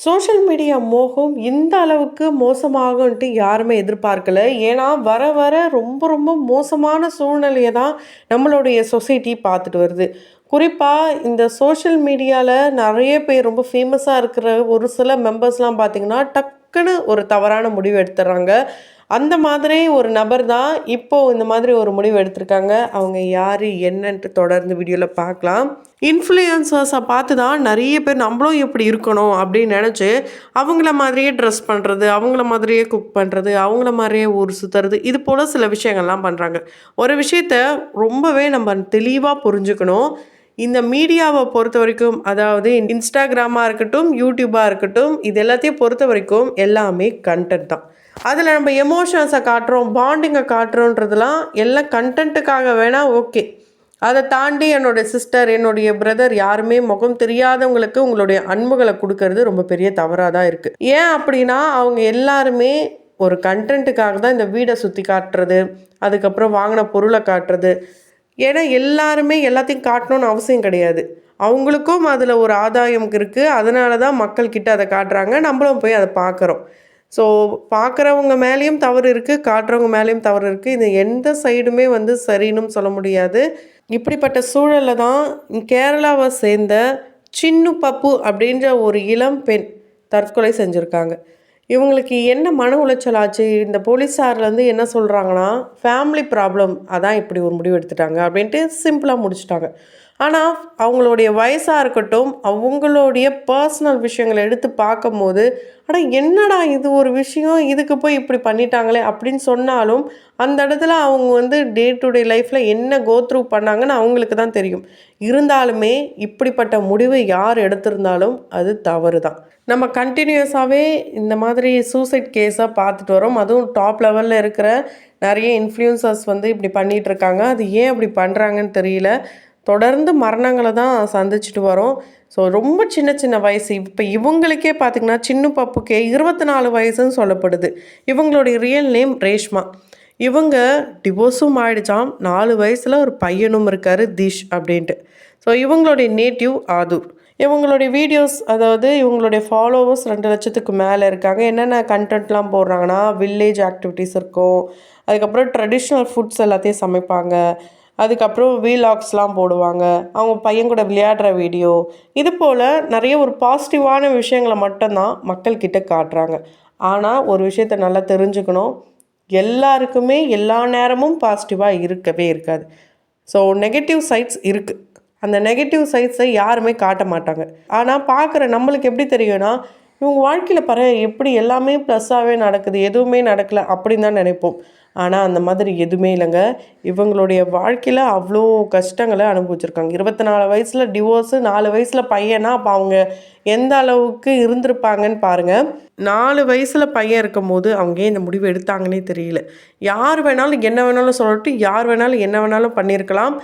Social media மோகம் இந்த அளவுக்கு மோசமாகும்ன்ட்டு யாருமே எதிர்பார்க்கல. ஏன்னா, வர வர ரொம்ப ரொம்ப மோசமான சூழ்நிலைய தான் நம்மளுடைய சொசைட்டி பார்த்துட்டு வருது. குறிப்பா இந்த சோஷியல் மீடியால நெறைய பேர் ரொம்ப ஃபேமஸா இருக்கிற ஒரு சில மெம்பர்ஸ்லாம் பார்த்தீங்கன்னா, டக்குனு ஒரு தவறான முடிவு எடுத்துர்றாங்க. அந்த மாதிரி ஒரு நபர் தான் இப்போ இந்த மாதிரி ஒரு முடிவு எடுத்திருக்காங்க. அவங்க யாரு? என்னன்ட்டு தொடர்ந்து வீடியோல பார்க்கலாம். இன்ஃப்ளூயன்சர்ஸ பார்த்து தான் நெறைய பேர் நம்மளும் இப்படி இருக்கணும் அப்படின்னு நெனச்சு, அவங்கள மாதிரியே ட்ரெஸ் பண்றது, அவங்கள மாதிரியே குக் பண்றது, அவங்கள மாரியே ஊர் சுத்துறது, இது போல சில விஷயங்கள்லாம் பண்றாங்க. ஒரு விஷயத்த ரொம்பவே நம்ம தெளிவா புரிஞ்சுக்கணும். இந்த மீடியாவ பொறுத்தவரைக்கும், அதாவது Instagramமா இருக்கட்டும், YouTubeஆ இருக்கட்டும், இது எல்லாத்தையும் பொறுத்தவரைக்கும் எல்லாமே கன்டென்ட் தான். அதில நம்ம எமோஷன்ஸ காட்டுறோம், பாண்டிங்க காட்டுறோன்றதெல்லாம் எல்லாம் கன்டென்ட்டுக்காக வேணா ஓகே. அத தாண்டி என்னோட சிஸ்டர், என்னுடைய பிரதர் யாருமே முகம் தெரியாதவங்களுக்கு உங்களுடைய அன்புகள குடுக்கறது ரொம்ப பெரிய தவறா தான் இருக்கு. ஏன் அப்படின்னா, அவங்க எல்லாருமே ஒரு கன்டென்ட்டுக்காக தான் இந்த வீட சுத்தி காட்டுறது, அதுக்கப்புறம் வாங்குன பொருள காட்டுறது. ஏன்னா எல்லாருமே எல்லாத்தையும் காட்டணும்னு அவசியம் கிடையாது. அவங்களுக்கும் அதில் ஒரு ஆதாயம் இருக்கு. அதனால தான் மக்கள்கிட்ட அத காட்டுறாங்க. நம்மளும் போய் அத பார்க்குறோம். ஸோ பார்க்குறவங்க மேலேயும் தவறு இருக்கு, காட்டுறவங்க மேலேயும் தவறு இருக்கு. இது எந்த சைடுமே வந்து சரின்னும் சொல்ல முடியாது. இப்படிப்பட்ட சூழல்ல தான் கேரளாவை சேர்ந்த சின்னு பப்பு அப்படின்ற ஒரு இளம் பெண் தற்கொலை செஞ்சுருக்காங்க. இவங்களுக்கு என்ன மன உளைச்சல் ஆச்சு? இந்த போலீஸார்லேருந்து என்ன சொல்கிறாங்கன்னா, ஃபேமிலி ப்ராப்ளம் அதான் இப்படி ஒரு முடிவு எடுத்துட்டாங்க அப்படின்ட்டு சிம்பிளாக முடிச்சுட்டாங்க. ஆனால் அவங்களுடைய வயசாக இருக்கட்டும், அவங்களுடைய பர்சனல் விஷயங்களை எடுத்து பார்க்கும்போது, அட என்னடா இது ஒரு விஷயம், இதுக்கு போய் இப்படி பண்ணிட்டாங்களே அப்படின்னு சொன்னாலும், அந்த இடத்துல அவங்க வந்து டே டு டே லைஃப்பில் என்ன கோ த்ரூ பண்ணாங்கன்னு அவங்களுக்கு தான் தெரியும். இருந்தாலுமே இப்படிப்பட்ட முடிவு யார் எடுத்திருந்தாலும் அது தவறு தான். நம்ம கண்டினியூஸாகவே இந்த மாதிரி சூசைட் கேஸாக பார்த்துட்டு வரோம். அதுவும் டாப் லெவலில் இருக்கிற நிறைய இன்ஃப்ளூயன்சர்ஸ் வந்து இப்படி பண்ணிகிட்ருக்காங்க. அது ஏன் அப்படி பண்ணுறாங்கன்னு தெரியல. தொடர்ந்து மரணங்களை தான் சந்திச்சுட்டு வரோம். ஸோ ரொம்ப சின்ன சின்ன வயசு. இப்போ இவங்களுக்கே பார்த்திங்கன்னா சின்ன பப்புக்கே 24 வயசுன்னு சொல்லப்படுது. இவங்களுடைய ரியல் நேம் ரேஷ்மா. இவங்க டிவோர்ஸும் ஆகிடுச்சாம். 4 வயசில் ஒரு பையனும் இருக்கார், திஷ் அப்படின்ட்டு. ஸோ இவங்களுடைய நேட்டிவ் ஆதூர். இவங்களுடைய வீடியோஸ், அதாவது இவங்களுடைய ஃபாலோவர்ஸ் 2 லட்சத்துக்கு மேலே இருக்காங்க. என்னென்ன கண்டென்ட்லாம் போடுறாங்கன்னா, வில்லேஜ் ஆக்டிவிட்டீஸ் இருக்கும், அதுக்கப்புறம் ட்ரெடிஷ்னல் ஃபுட்ஸ் எல்லாத்தையும் சமைப்பாங்க, அதுக்கப்புறம் வீலாக்ஸ்லாம் போடுவாங்க, அவங்க பையன் கூட விளையாடுற வீடியோ, இது போல் நிறைய ஒரு பாசிட்டிவான விஷயங்களை மட்டும்தான் மக்கள்கிட்ட காட்டுறாங்க. ஆனால் ஒரு விஷயத்த நல்லா தெரிஞ்சுக்கணும், எல்லாருக்குமே எல்லா நேரமும் பாசிட்டிவாக இருக்கவே இருக்காது. ஸோ நெகட்டிவ் சைட்ஸ் இருக்குது. அந்த நெகட்டிவ் சைட்ஸை யாருமே காட்ட மாட்டாங்க. ஆனால் பார்க்குற நம்மளுக்கு எப்படி தெரியும்னா, இவங்க வாழ்க்கையில் எப்படி எல்லாமே ப்ளஸ்ஸாகவே நடக்குது, எதுவுமே நடக்கலை அப்படின்னு தான் நினைப்போம். ஆனால் அந்த மாதிரி எதுவுமே இல்லைங்க. இவங்களுடைய வாழ்க்கையில் அவ்வளோ கஷ்டங்களை அனுபவிச்சிருக்காங்க. 24 வயசில் டிவோர்ஸு, 4 வயசில் பையனா, அப்போ அவங்க எந்த அளவுக்கு இருந்திருப்பாங்கன்னு பாருங்கள். 4 வயசில் பையன் இருக்கும் போது அவங்க ஏன் இந்த முடிவு எடுத்தாங்கன்னே தெரியல. யார் வேணாலும் என்ன வேணாலும் சொல்லட்டும், யார் வேணாலும் என்ன வேணாலும் பண்ணியிருக்கலாம்.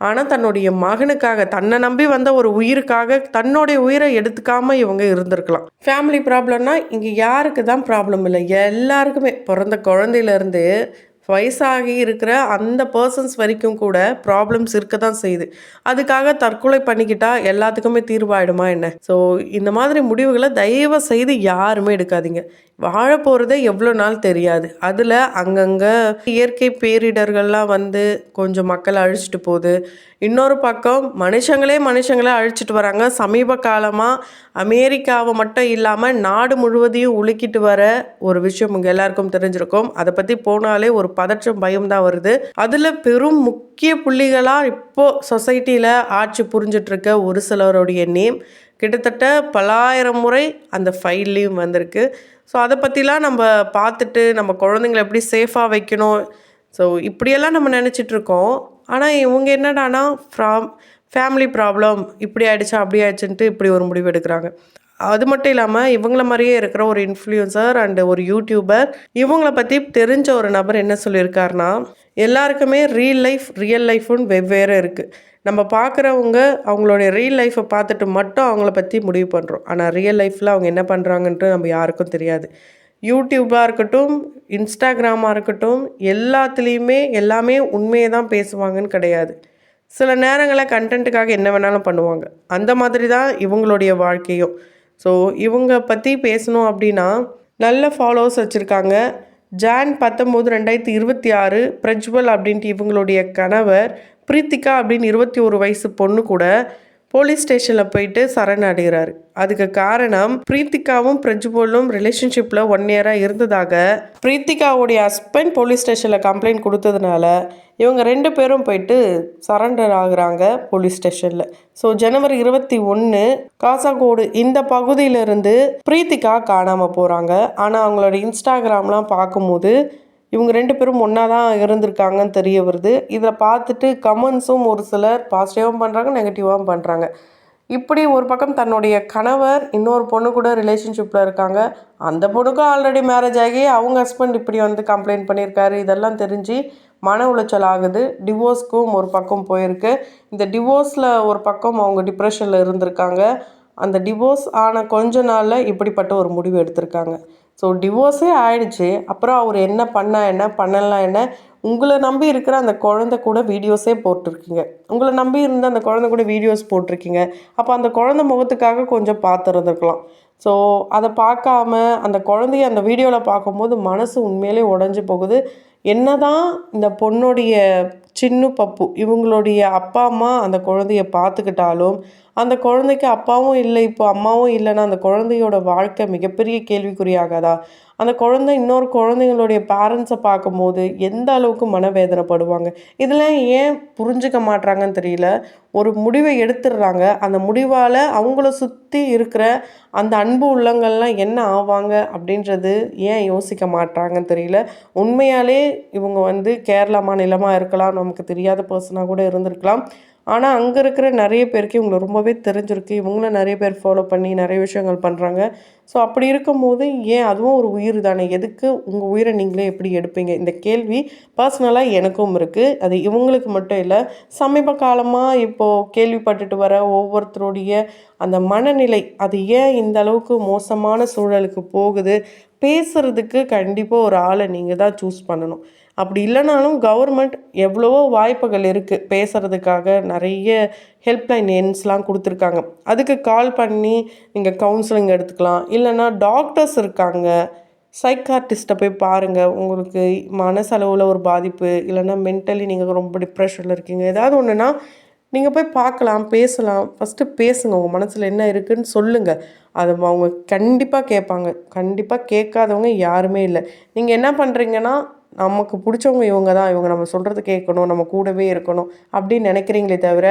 ஆனால் தன்னுடைய மகனுக்காக, தன்னை நம்பி வந்த ஒரு உயிருக்காக தன்னுடைய உயிரை எடுத்துக்காமல் இவங்க இருந்திருக்கலாம். ஃபேமிலி ப்ராப்ளம்னா இங்கே யாருக்கு தான் ப்ராப்ளம் இல்லை, எல்லாருக்குமே பிறந்த குழந்தையிலேருந்து வயசாகி இருக்கிற அந்த பர்சன்ஸ் வரைக்கும் கூட ப்ராப்ளம்ஸ் இருக்க தான் செய்யுது. அதுக்காக தற்கொலை பண்ணிக்கிட்டால் எல்லாத்துக்குமே தீர்வாயிடுமா என்ன? ஸோ இந்த மாதிரி முடிவுகளை தயவு செய்து யாருமே எடுக்காதீங்க. வாழ போகிறதே எவ்வளோ நாள் தெரியாது. அதில் அங்கங்கே இயற்கை பேரிடர்கள்லாம் வந்து கொஞ்சம் மக்களை அழிச்சிட்டு போகுது. இன்னொரு பக்கம் மனுஷங்களே அழிச்சிட்டு வராங்க. சமீப காலமாக அமெரிக்காவை மட்டும் இல்லாமல் நாடு முழுவதையும் உலுக்கிட்டு வர ஒரு விஷயம் உங்கள் எல்லாருக்கும் தெரிஞ்சிருக்கும். அதை பற்றி போனாலே ஒரு பதற்றம், பயம் தான் வருது. அதில் பெரும் முக்கிய புள்ளிகளாக இப்போது சொசைட்டியில் ஆட்சி புரிஞ்சிட்ருக்க ஒரு சிலருடைய நேம் கிட்டத்தட்ட பலாயிரம் முறை அந்த ஃபைல்லையும் வந்திருக்கு. ஸோ அதை பற்றிலாம் நம்ம பார்த்துட்டு நம்ம குழந்தைங்கள எப்படி சேஃபாக வைக்கணும், ஸோ இப்படியெல்லாம் நம்ம நினச்சிட்ருக்கோம். ஆனால் இவங்க என்னடானா ஃபேமிலி ப்ராப்ளம் இப்படி ஆகிடுச்சா அப்படி ஆயிடுச்சுன்ட்டு இப்படி ஒரு முடிவு எடுக்கிறாங்க. அது மட்டும் இல்லாமல் இவங்கள மாதிரியே இருக்கிற ஒரு இன்ஃப்ளூயன்சர் அண்டு ஒரு யூடியூபர், இவங்கள பற்றி தெரிஞ்ச ஒரு நபர் என்ன சொல்லியிருக்காருனா, எல்லாருக்குமே ரியல் லைஃப்னு வெவ்வேறு இருக்குது. நம்ம பார்க்குறவங்க அவங்களுடைய ரியல் லைஃப்பை பார்த்துட்டு மட்டும் அவங்கள பற்றி முடிவு பண்ணுறோம். ஆனால் ரியல் லைஃப்பில் அவங்க என்ன பண்ணுறாங்கன்ட்டு நம்ம யாருக்கும் தெரியாது. யூடியூப்பாக இருக்கட்டும், இன்ஸ்டாகிராமாக இருக்கட்டும், எல்லாத்துலேயுமே எல்லாமே உண்மையை தான் பேசுவாங்கன்னு கிடையாது. சில நேரங்களில் கண்டென்ட்டுக்காக என்ன வேணாலும் பண்ணுவாங்க. அந்த மாதிரி தான் இவங்களுடைய வாழ்க்கையும். ஸோ இவங்க பற்றி பேசணும் அப்படின்னா நல்ல ஃபாலோவர்ஸ் வச்சுருக்காங்க. ஜான் 19, 2026 பிரஜ்வல் அப்படின்ட்டு இவங்களுடைய கணவர், பிரீத்திகா அப்படின்னு 21 வயசு பொண்ணு கூட போலீஸ் ஸ்டேஷனில் போயிட்டு சரணடைகிறாரு. அதுக்கு காரணம் பிரீத்திகாவும் பிரஜ்வலும் ரிலேஷன்ஷிப்பில் 1 இயராக இருந்ததாக பிரீத்திகாவுடைய ஹஸ்பண்ட் போலீஸ் ஸ்டேஷனில் கம்ப்ளைண்ட் கொடுத்ததுனால இவங்க 2 பேரும் போயிட்டு சரண்டர் ஆகுறாங்க போலீஸ் ஸ்டேஷனில். ஸோ ஜனவரி 21 காசாகோடு இந்த பகுதியிலிருந்து பிரீத்திகா காணாமல் போகிறாங்க. ஆனால் அவங்களோட இன்ஸ்டாகிராம்லாம் பார்க்கும்போது இவங்க 2 பேரும் ஒன்றா தான் இருந்திருக்காங்கன்னு தெரிய வருது. இதில் பார்த்துட்டு கமெண்ட்ஸும் ஒரு சிலர் பாசிட்டிவாகவும் பண்ணுறாங்க, நெகட்டிவாகவும் பண்ணுறாங்க. இப்படி ஒரு பக்கம் தன்னுடைய கணவர் இன்னொரு பொண்ணு கூட ரிலேஷன்ஷிப்பில் இருக்காங்க, அந்த பொண்ணுக்கும் ஆல்ரெடி மேரேஜ் ஆகி அவங்க ஹஸ்பண்ட் இப்படி வந்து கம்ப்ளைண்ட் பண்ணியிருக்காரு. இதெல்லாம் தெரிஞ்சு மன உளைச்சல் ஆகுது. டிவோர்ஸ்க்கும் ஒரு பக்கம் போயிருக்கு. இந்த டிவோர்ஸில் ஒரு பக்கம் அவங்க டிப்ரெஷனில் இருந்திருக்காங்க. அந்த டிவோர்ஸ் ஆன கொஞ்ச நாளில் இப்படிப்பட்ட ஒரு முடிவு எடுத்திருக்காங்க. ஸோ டிவோர்ஸே ஆயிடுச்சு. அப்புறம் அவர் என்ன பண்ணா என்ன, பண்ணலாம் என்ன, உங்களை நம்பி இருக்கிற அந்த குழந்தை கூட வீடியோஸே போட்டிருக்கீங்க. உங்களை நம்பி இருந்த அந்த குழந்தை கூட வீடியோஸ் போட்டிருக்கீங்க. அப்போ அந்த குழந்தை முகத்துக்காக கொஞ்சம் பார்த்துருந்துருக்கலாம். ஸோ அதை பார்க்காம அந்த குழந்தைய அந்த வீடியோவில் பார்க்கும்போது மனசு உண்மையிலே உடஞ்சி போகுது. என்னதான் இந்த பொண்ணுடைய சின்ன பப்பு இவங்களுடைய அப்பா அம்மா அந்த குழந்தைய பார்த்துக்கிட்டாலும் அந்த குழந்தைக்கு அப்பாவும் இல்லை, இப்போ அம்மாவும் இல்லைன்னா அந்த குழந்தையோட வாழ்க்கை மிகப்பெரிய கேள்விக்குறியாகாதா? அந்த குழந்தை இன்னொரு குழந்தைங்களுடைய பேரண்ட்ஸை பார்க்கும்போது எந்த அளவுக்கு மனவேதனைப்படுவாங்க? இதெல்லாம் ஏன் புரிஞ்சுக்க மாட்றாங்கன்னு தெரியல. ஒரு முடிவை எடுத்துடுறாங்க. அந்த முடிவால் அவங்கள சுற்றி இருக்கிற அந்த அன்பு உள்ளங்கள்லாம் என்ன ஆவாங்க அப்படின்றது ஏன் யோசிக்க மாட்றாங்கன்னு தெரியல. உண்மையாலே இவங்க வந்து கேரளா மாநிலமாக இருக்கலாம், நமக்கு தெரியாத பர்சனாக கூட இருந்திருக்கலாம். ஆனால் அங்கே இருக்கிற நிறைய பேருக்கு இவங்களை ரொம்பவே தெரிஞ்சிருக்கு. இவங்களும் நிறைய பேர் ஃபாலோ பண்ணி நிறைய விஷயங்கள் பண்ணுறாங்க. ஸோ அப்படி இருக்கும்போது ஏன் அதுவும் ஒரு உயிர் தானே, எதுக்கு உங்கள் உயிரை நீங்களே எப்படி எடுப்பீங்க? இந்த கேள்வி பர்சனலாக எனக்கும் இருக்குது. அது இவங்களுக்கு மட்டும் இல்லை, சமீப காலமாக இப்போது கேள்விப்பட்டுட்டு வர ஒவ்வொருத்தருடைய அந்த மனநிலை அது ஏன் இந்த அளவுக்கு மோசமான சூழலுக்கு போகுது? பேசுகிறதுக்கு கண்டிப்பாக ஒரு ஆளை நீங்கள் தான் சூஸ் பண்ணணும். அப்படி இல்லைனாலும் கவர்மெண்ட் எவ்வளவோ வாய்ப்புகள் இருக்குது பேசுகிறதுக்காக. நிறைய ஹெல்ப்லைன் எண்ஸ்லாம் கொடுத்துருக்காங்க. அதுக்கு கால் பண்ணி நீங்கள் கவுன்சிலிங் எடுத்துக்கலாம். இல்லைன்னா டாக்டர்ஸ் இருக்காங்க, சைக்கார்டிஸ்ட்டை போய் பாருங்கள். உங்களுக்கு மனசளவில் ஒரு பாதிப்பு இல்லைன்னா மென்டலி நீங்கள் ரொம்ப டிப்ரெஷனில் இருக்கீங்க, ஏதாவது ஒன்றுனா நீங்கள் போய் பார்க்கலாம், பேசலாம். ஃபஸ்ட்டு பேசுங்க, உங்கள் மனசில் என்ன இருக்குதுன்னு சொல்லுங்கள். அதை அவங்க கண்டிப்பாக கேட்பாங்க. கண்டிப்பாக கேட்காதவங்க யாருமே இல்லை. நீங்கள் என்ன பண்ணுறீங்கன்னா, நமக்கு பிடிச்சவங்க இவங்க தான், இவங்க நம்ம சொல்கிறது கேட்கணும், நம்ம கூடவே இருக்கணும் அப்படின்னு நினைக்கிறீங்களே தவிர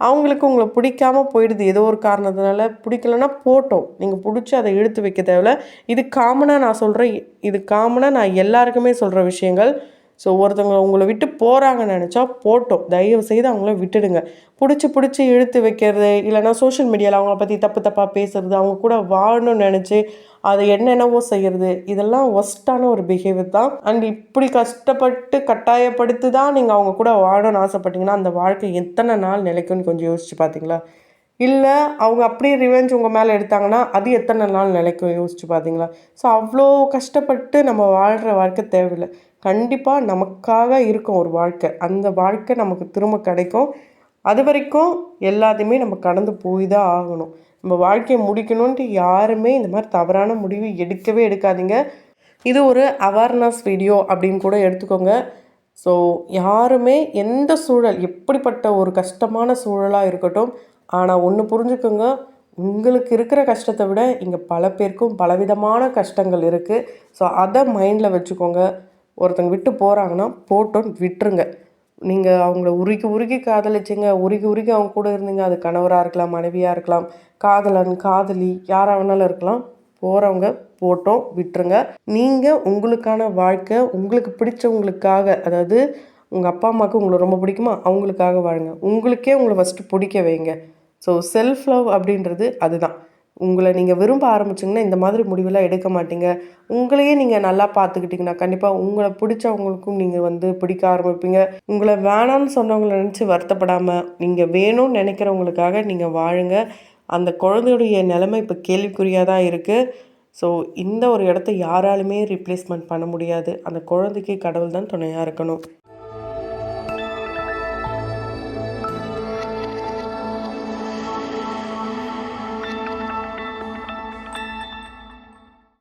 அவங்களுக்கு உங்களை பிடிக்காம போயிடுது. ஏதோ ஒரு காரணத்தினால பிடிக்கலன்னா போட்டோம், நீங்கள் பிடிச்சி அதை இழுத்து வைக்க தேவையில்ல. இது காமனாக நான் சொல்கிறேன், இது காமனாக நான் எல்லாருக்குமே சொல்கிற விஷயங்கள். ஸோ ஒருத்தவங்க உங்களை விட்டு போகிறாங்கன்னு நினச்சா போட்டோம், தயவு செய்து அவங்கள விட்டுடுங்க. பிடிச்சி இழுத்து வைக்கிறது, இல்லைனா சோஷியல் மீடியாவில் அவங்கள பற்றி தப்பாக பேசுகிறது, அவங்க கூட வாழணும்னு நினச்சி அதை என்னென்னவோ செய்கிறது, இதெல்லாம் ஒஸ்ட்டான ஒரு பிஹேவியர் தான். அண்ட் இப்படி கஷ்டப்பட்டு கட்டாயப்படுத்தி தான் நீங்கள் அவங்க கூட வாழணும்னு ஆசைப்பட்டீங்கன்னா அந்த வாழ்க்கை எத்தனை நாள் நிலைக்கும்னு கொஞ்சம் யோசிச்சு பார்த்தீங்களா? இல்லை அவங்க அப்படியே ரிவெஞ்ச் உங்கள் மேலே எடுத்தாங்கன்னா அது எத்தனை நாள் நிலைக்கும் யோசிச்சு பார்த்தீங்களா? ஸோ அவ்வளோ கஷ்டப்பட்டு நம்ம வாழ்கிற வாழ்க்கை தேவையில்லை. கண்டிப்பாக நமக்காக இருக்கும் ஒரு வாழ்க்கை, அந்த வாழ்க்கை நமக்கு திரும்ப கிடைக்கும். அது வரைக்கும் எல்லாத்தையுமே நம்ம கடந்து போய் தான் ஆகணும். நம்ம வாழ்க்கையை முடிக்கணுன்ட்டு யாருமே இந்த மாதிரி தவறான முடிவு எடுக்கவே எடுக்காதீங்க. இது ஒரு அவேர்னஸ் வீடியோ அப்படின்னு கூட எடுத்துக்கோங்க. ஸோ யாருமே எந்த சூழல் எப்படிப்பட்ட ஒரு கஷ்டமான சூழலாக இருக்கட்டும், ஆனால் ஒன்று புரிஞ்சுக்கோங்க, உங்களுக்கு இருக்கிற கஷ்டத்தை விட இங்கே பல பேருக்கும் பலவிதமான கஷ்டங்கள் இருக்குது. ஸோ அதை மைண்டில் வச்சுக்கோங்க. ஒருத்தங்க விட்டு போகிறாங்கன்னா போட்டோன்னு விட்டுருங்க. நீங்கள் அவங்கள உருக்கி காதலிச்சிங்க, உருக்கி அவங்க கூட இருந்தீங்க, அது கணவராக இருக்கலாம், மனைவியாக இருக்கலாம், காதலன் காதலி யாராக வேணாலும் இருக்கலாம். போகிறவங்க போட்டோம் விட்டுருங்க. நீங்கள் உங்களுக்கான வாழ்க்கை உங்களுக்கு பிடிச்சவங்களுக்காக, அதாவது உங்கள் அப்பா அம்மாவுக்கு உங்களை ரொம்ப பிடிக்குமா, அவங்களுக்காக வாழுங்க. உங்களுக்கே உங்களை ஃபஸ்ட்டு பிடிக்க வைங்க. ஸோ செல்ஃப் லவ் அப்படின்றது அதுதான். உங்களை நீங்கள் விரும்ப ஆரம்பிச்சிங்கன்னா இந்த மாதிரி முடிவெல்லாம் எடுக்க மாட்டீங்க. உங்களையே நீங்கள் நல்லா பார்த்துக்கிட்டிங்கன்னா கண்டிப்பாக உங்களை பிடிச்சவங்களுக்கும் நீங்கள் வந்து பிடிக்க ஆரம்பிப்பீங்க. உங்களை வேணான்னு சொன்னவங்களை நினச்சி வருத்தப்படாமல் நீங்கள் வேணும்னு நினைக்கிறவங்களுக்காக நீங்கள் வாழுங்க. அந்த குழந்தையுடைய நிலைமை இப்போ கேள்விக்குறியாக தான் இருக்குது. ஸோ இந்த ஒரு இடத்த யாராலுமே ரீப்ளேஸ்மெண்ட் பண்ண முடியாது. அந்த குழந்தைக்கு கடவுள் தான் துணையாக இருக்கணும்.